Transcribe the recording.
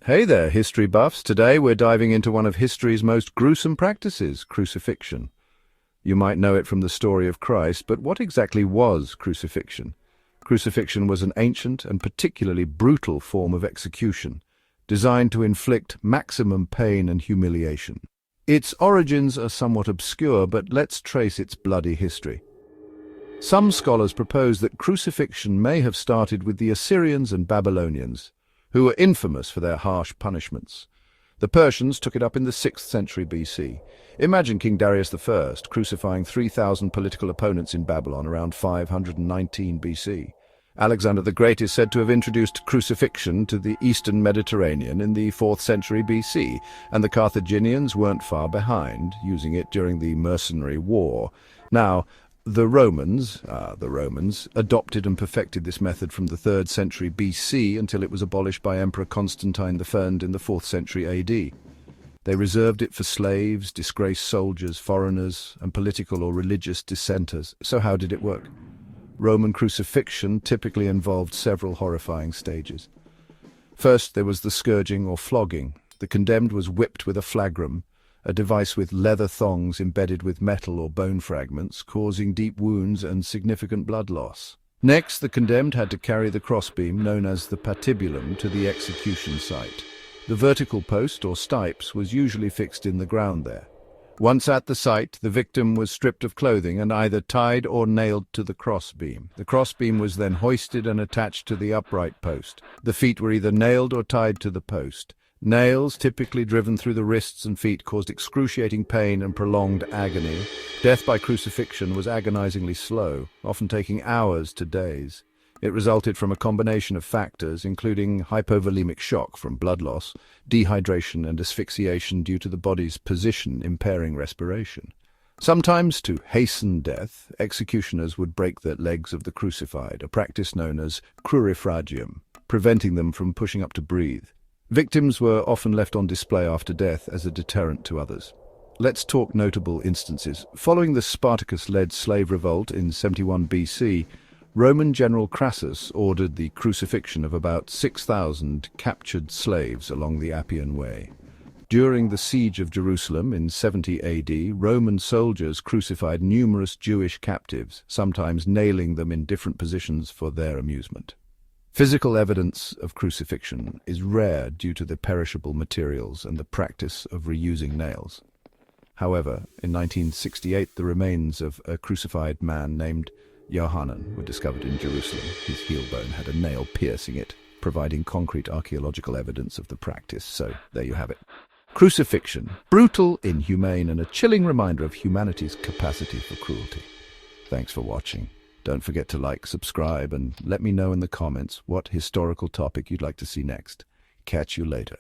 Hey there, history buffs. Today we're diving into one of history's most gruesome practices, crucifixion. You might know it from the story of Christ, but what exactly was crucifixion? Crucifixion was an ancient and particularly brutal form of execution, designed to inflict maximum pain and humiliation. Its origins are somewhat obscure, but let's trace its bloody history. Some scholars propose that crucifixion may have started with the Assyrians and Babylonians, who were infamous for their harsh punishments. The Persians took it up in the 6th century BC. Imagine King Darius I crucifying 3,000 political opponents in Babylon around 519 BC. Alexander the Great is said to have introduced crucifixion to the eastern Mediterranean in the 4th century BC, and the Carthaginians weren't far behind, using it during the Mercenary War. Now, the Romans adopted and perfected this method from the 3rd century BC until it was abolished by Emperor Constantine I in the 4th century AD. They reserved it for slaves, disgraced soldiers, foreigners, and political or religious dissenters. So how did it work? Roman crucifixion typically involved several horrifying stages. First, there was the scourging or flogging. The condemned was whipped with a flagrum, a device with leather thongs embedded with metal or bone fragments, causing deep wounds and significant blood loss. Next, the condemned had to carry the crossbeam, known as the patibulum, to the execution site. The vertical post, or stipes, was usually fixed in the ground there. Once at the site, the victim was stripped of clothing and either tied or nailed to the crossbeam. The crossbeam was then hoisted and attached to the upright post. The feet were either nailed or tied to the post. Nails, typically driven through the wrists and feet, caused excruciating pain and prolonged agony. Death by crucifixion was agonizingly slow, often taking hours to days. It resulted from a combination of factors, including hypovolemic shock from blood loss, dehydration and asphyxiation due to the body's position impairing respiration. Sometimes, to hasten death, executioners would break the legs of the crucified, a practice known as crurifragium, preventing them from pushing up to breathe. Victims were often left on display after death as a deterrent to others. Let's talk notable instances. Following the Spartacus-led slave revolt in 71 BC, Roman General Crassus ordered the crucifixion of about 6,000 captured slaves along the Appian Way. During the siege of Jerusalem in 70 AD, Roman soldiers crucified numerous Jewish captives, sometimes nailing them in different positions for their amusement. Physical evidence of crucifixion is rare due to the perishable materials and the practice of reusing nails. However, in 1968, the remains of a crucified man named Yohanan were discovered in Jerusalem. His heel bone had a nail piercing it, providing concrete archaeological evidence of the practice. So, there you have it. Crucifixion, brutal, inhumane, and a chilling reminder of humanity's capacity for cruelty. Thanks for watching. Don't forget to like, subscribe, and let me know in the comments what historical topic you'd like to see next. Catch you later.